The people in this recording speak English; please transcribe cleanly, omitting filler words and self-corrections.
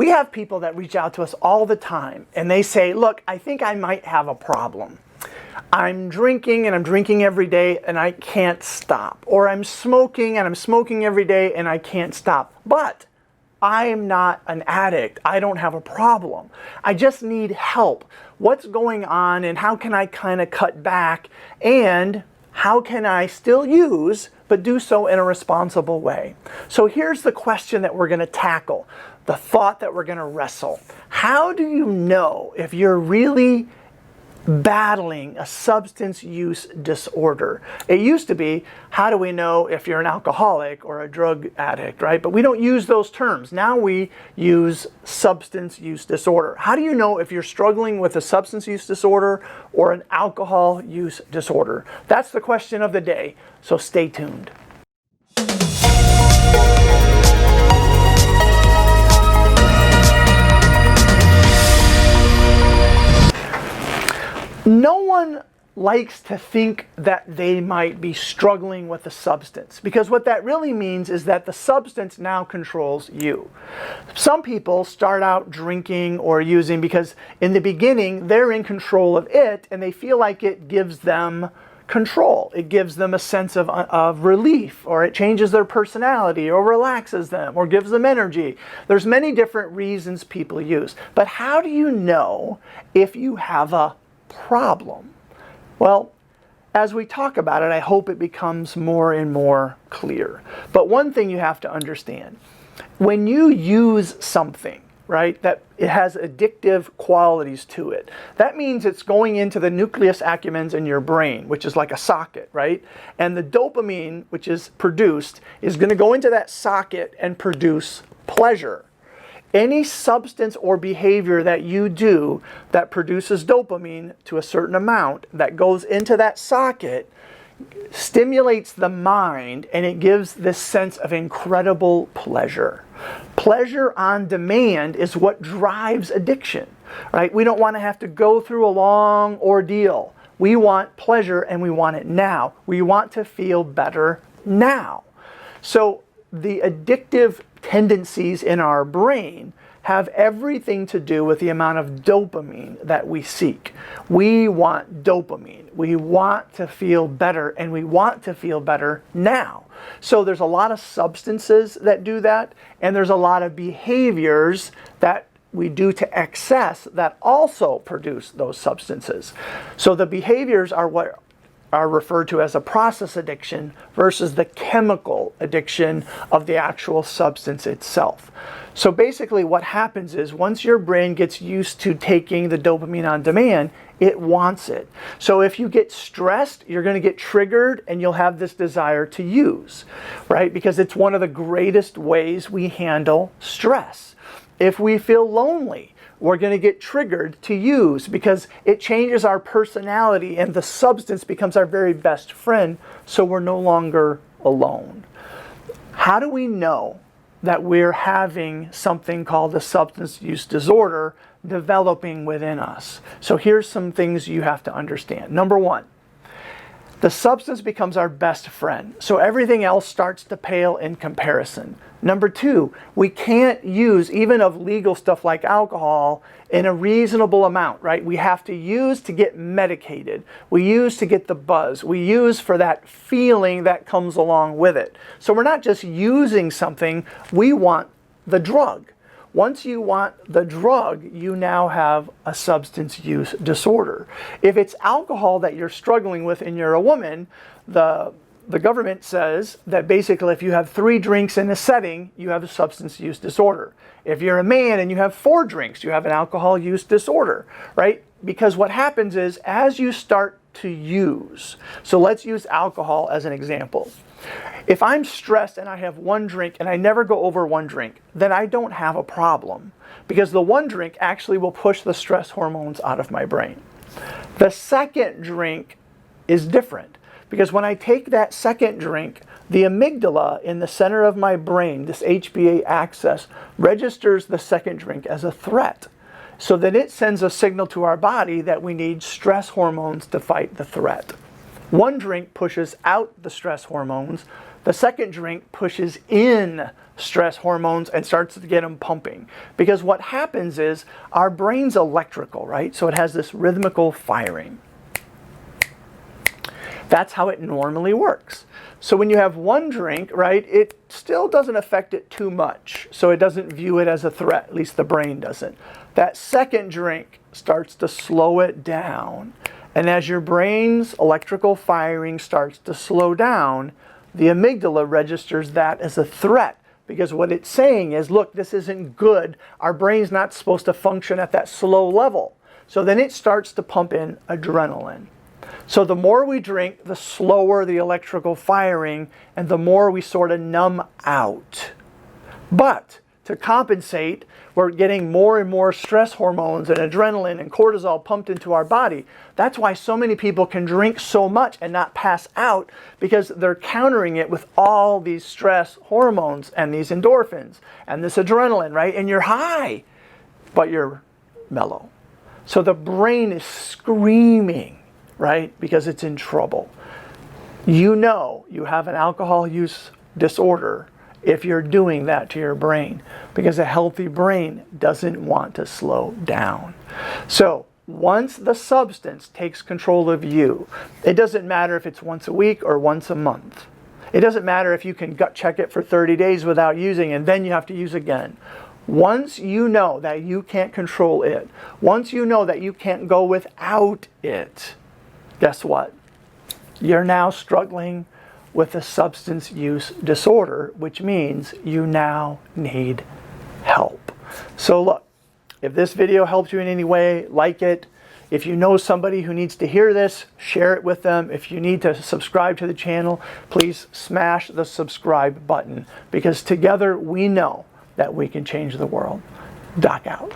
We have people that reach out to us all the time and they say, look, I think I might have a problem. I'm drinking and I'm drinking every day and I can't stop. Or I'm smoking and I'm smoking every day and I can't stop. But I am not an addict. I don't have a problem. I just need help. What's going on and how can I kind of cut back? And how can I still use, but do so in a responsible way? So here's the question that we're going to tackle, the thought that we're going to wrestle. How do you know if you're really battling a substance use disorder? It used to be, how do we know if you're an alcoholic or a drug addict, right? But we don't use those terms. Now we use substance use disorder. How do you know if you're struggling with a substance use disorder or an alcohol use disorder? That's the question of the day, so stay tuned. No one likes to think that they might be struggling with a substance, because what that really means is that the substance now controls you. Some people start out drinking or using because in the beginning they're in control of it and they feel like it gives them control. It gives them a sense of relief, or it changes their personality, or relaxes them, or gives them energy. There's many different reasons people use. But how do you know if you have a problem? Well, as we talk about it, I hope it becomes more and more clear. But one thing you have to understand, when you use something, right, that it has addictive qualities to it, that means it's going into the nucleus accumbens in your brain, which is like a socket, right? And the dopamine, which is produced, is going to go into that socket and produce pleasure. Any substance or behavior that you do that produces dopamine to a certain amount that goes into that socket stimulates the mind, and it gives this sense of incredible pleasure. Pleasure on demand is what drives addiction, right? We don't want to have to go through a long ordeal. We want pleasure and we want it now. We want to feel better now. So the addictive tendencies in our brain have everything to do with the amount of dopamine that we seek. We want dopamine. We want to feel better, and we want to feel better now. So there's a lot of substances that do that, and there's a lot of behaviors that we do to excess that also produce those substances. So the behaviors are what are referred to as a process addiction versus the chemical addiction of the actual substance itself. So basically what happens is once your brain gets used to taking the dopamine on demand, it wants it. So if you get stressed, you're going to get triggered and you'll have this desire to use, right? Because it's one of the greatest ways we handle stress. If we feel lonely, we're going to get triggered to use because it changes our personality and the substance becomes our very best friend, so we're no longer alone. How do we know that we're having something called a substance use disorder developing within us? So here's some things you have to understand. Number one, the substance becomes our best friend, so everything else starts to pale in comparison. Number two, we can't use even of legal stuff like alcohol in a reasonable amount, right? We have to use to get medicated. We use to get the buzz. We use for that feeling that comes along with it. So we're not just using something, we want the drug. Once you want the drug, you now have a substance use disorder. If it's alcohol that you're struggling with and you're a woman, the government says that basically if you have 3 drinks in a setting, you have a substance use disorder. If you're a man and you have 4 drinks, you have an alcohol use disorder, right? Because what happens is as you start to use, so let's use alcohol as an example. If I'm stressed and I have 1 drink and I never go over 1 drink, then I don't have a problem because the 1 drink actually will push the stress hormones out of my brain. The second drink is different because when I take that second drink, the amygdala in the center of my brain, this HPA axis, registers the second drink as a threat. So then it sends a signal to our body that we need stress hormones to fight the threat. 1 drink pushes out the stress hormones. The second drink pushes in stress hormones and starts to get them pumping. Because what happens is our brain's electrical, right? So it has this rhythmical firing. That's how it normally works. So when you have one drink, right, it still doesn't affect it too much. So it doesn't view it as a threat, at least the brain doesn't. That second drink starts to slow it down. And as your brain's electrical firing starts to slow down, the amygdala registers that as a threat. Because what it's saying is, look, this isn't good. Our brain's not supposed to function at that slow level. So then it starts to pump in adrenaline. So the more we drink, the slower the electrical firing, and the more we sort of numb out. But to compensate, we're getting more and more stress hormones and adrenaline and cortisol pumped into our body. That's why so many people can drink so much and not pass out, because they're countering it with all these stress hormones and these endorphins and this adrenaline, right? And you're high, but you're mellow. So the brain is screaming, right? Because it's in trouble. You know you have an alcohol use disorder if you're doing that to your brain, because a healthy brain doesn't want to slow down. So once the substance takes control of you, it doesn't matter if it's once a week or once a month. It doesn't matter if you can gut check it for 30 days without using and then you have to use again. Once you know that you can't control it, once you know that you can't go without it, guess what? You're now struggling with a substance use disorder, which means you now need help. So look, if this video helped you in any way, like it. If you know somebody who needs to hear this, share it with them. If you need to subscribe to the channel, please smash the subscribe button, because together we know that we can change the world. Doc out.